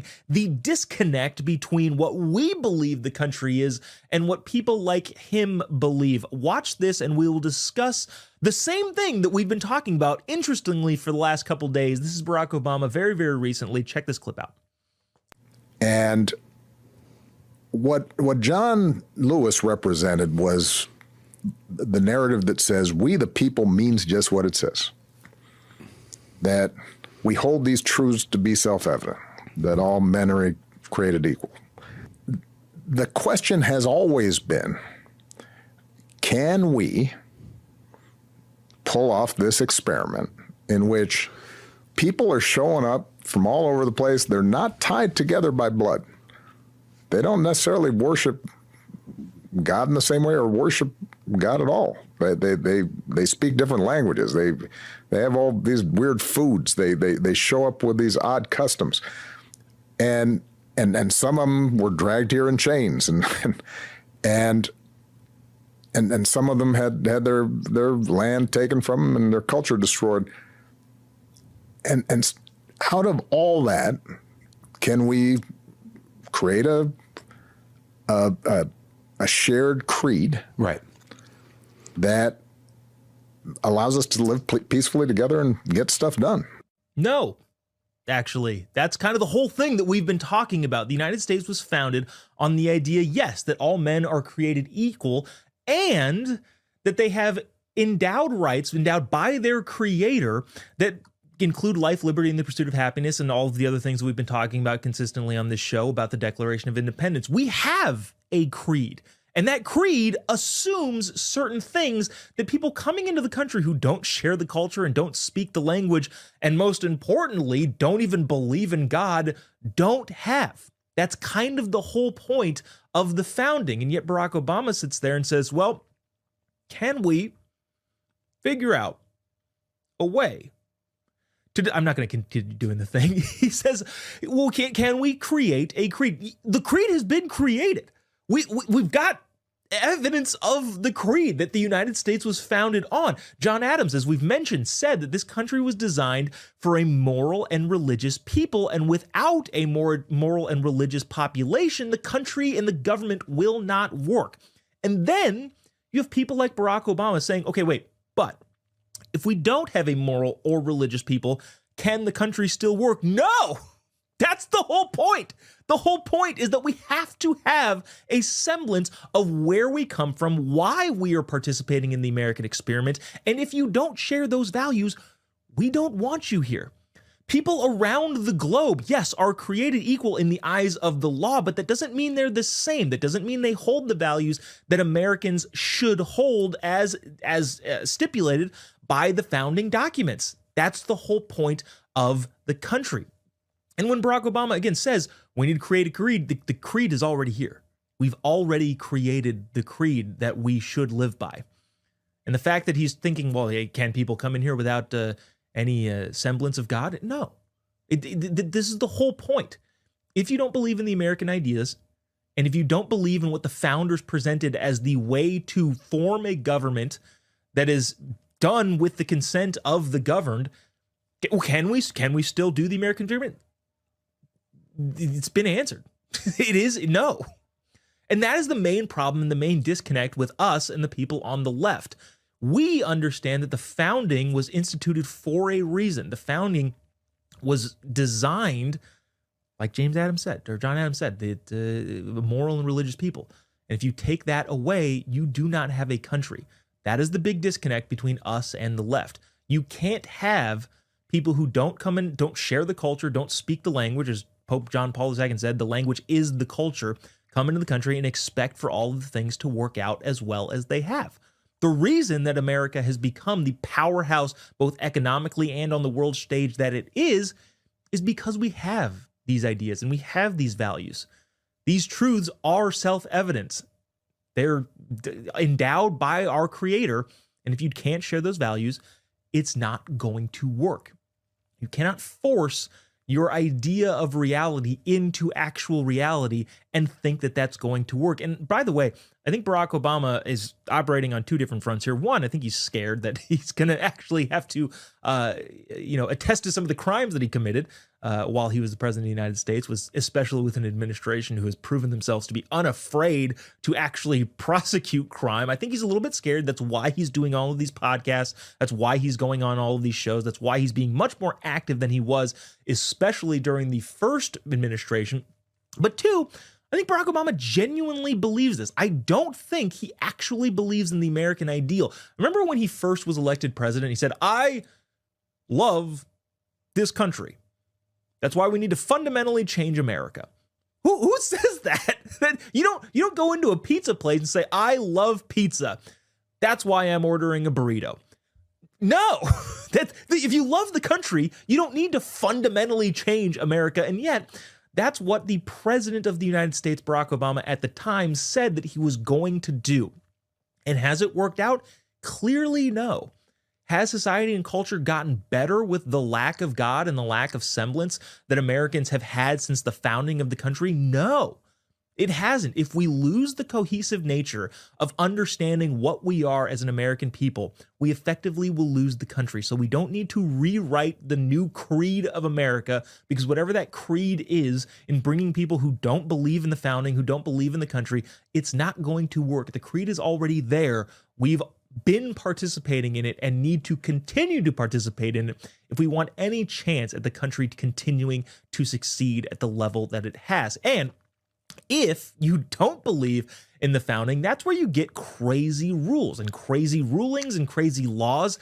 showing the disconnect between what we believe the country is and what people like him believe. Watch this and we will discuss the same thing that we've been talking about, interestingly, for the last couple days. This is Barack Obama very, very recently. Check this clip out. And what John Lewis represented was the narrative that says we the people means just what it says. That we hold these truths to be self-evident, that all men are created equal. The question has always been, can we pull off this experiment in which people are showing up from all over the place? They're not tied together by blood. They don't necessarily worship God in the same way or worship God at all. They speak different languages. They have all these weird foods. They show up with these odd customs, and some of them were dragged here in chains, and some of them had their land taken from them and their culture destroyed. And out of all that, can we create a shared creed, right, that allows us to live peacefully together and get stuff done? No, actually, that's kind of the whole thing that we've been talking about. The United States was founded on the idea, yes, that all men are created equal and that they have endowed rights, endowed by their creator, that include life, liberty, and the pursuit of happiness, and all of the other things that we've been talking about consistently on this show about the Declaration of Independence. We have a creed, and that creed assumes certain things that people coming into the country who don't share the culture and don't speak the language, and most importantly, don't even believe in God, don't have. That's kind of the whole point of the founding. And yet Barack Obama sits there and says, well, can we figure out a way to, I'm not going to continue doing the thing. He says, well, can we create a creed? The creed has been created. We've got evidence of the creed that the United States was founded on. John Adams, as we've mentioned, said that this country was designed for a moral and religious people, and without a more moral and religious population, the country and the government will not work. And then you have people like Barack Obama saying, okay, wait, but if we don't have a moral or religious people, can the country still work? No! That's the whole point. The whole point is that we have to have a semblance of where we come from, why we are participating in the American experiment, and if you don't share those values, we don't want you here. People around the globe, yes, are created equal in the eyes of the law, but that doesn't mean they're the same. That doesn't mean they hold the values that Americans should hold as stipulated by the founding documents. That's the whole point of the country. And when Barack Obama, again, says we need to create a creed, the creed is already here. We've already created the creed that we should live by. And the fact that he's thinking, well, hey, can people come in here without any semblance of God? No. This is the whole point. If you don't believe in the American ideas, and if you don't believe in what the founders presented as the way to form a government that is done with the consent of the governed, can we still do the American dream? It's been answered. It is no. And that is the main problem and the main disconnect with us and the people on the left. We understand that the founding was instituted for a reason. The founding was designed, like James Adams said, or John Adams said, the moral and religious people. And if you take that away, you do not have a country. That is the big disconnect between us and the left. You can't have people who don't come in, don't share the culture, don't speak the language, as Pope John Paul II said, the language is the culture, come into the country and expect for all of the things to work out as well as they have. The reason that America has become the powerhouse, both economically and on the world stage that it is because we have these ideas and we have these values. These truths are self-evident. They're endowed by our creator. And if you can't share those values, it's not going to work. You cannot force your idea of reality into actual reality and think that that's going to work. And by the way, I think Barack Obama is operating on two different fronts here. One, I think he's scared that he's going to actually have to, attest to some of the crimes that he committed. while he was the president of the United States, was especially with an administration who has proven themselves to be unafraid to actually prosecute crime. I think he's a little bit scared. That's why he's doing all of these podcasts. That's why he's going on all of these shows. That's why he's being much more active than he was, especially during the first administration. But two, I think Barack Obama genuinely believes this. I don't think he actually believes in the American ideal. Remember when he first was elected president, he said, I love this country. That's why we need to fundamentally change America. Who says that? That you don't go into a pizza place and say, I love pizza. That's why I'm ordering a burrito. No, if you love the country, you don't need to fundamentally change America. And yet, that's what the president of the United States, Barack Obama, at the time said that he was going to do. And has it worked out? Clearly, no. Has society and culture gotten better with the lack of God and the lack of semblance that Americans have had since the founding of the country? No, it hasn't. If we lose the cohesive nature of understanding what we are as an American people, we effectively will lose the country. So we don't need to rewrite the new creed of America, because whatever that creed is in bringing people who don't believe in the founding, who don't believe in the country, it's not going to work. The creed is already there. We've been participating in it and need to continue to participate in it if we want any chance at the country continuing to succeed at the level that it has. And if you don't believe in the founding, that's where you get crazy rules and crazy rulings and crazy laws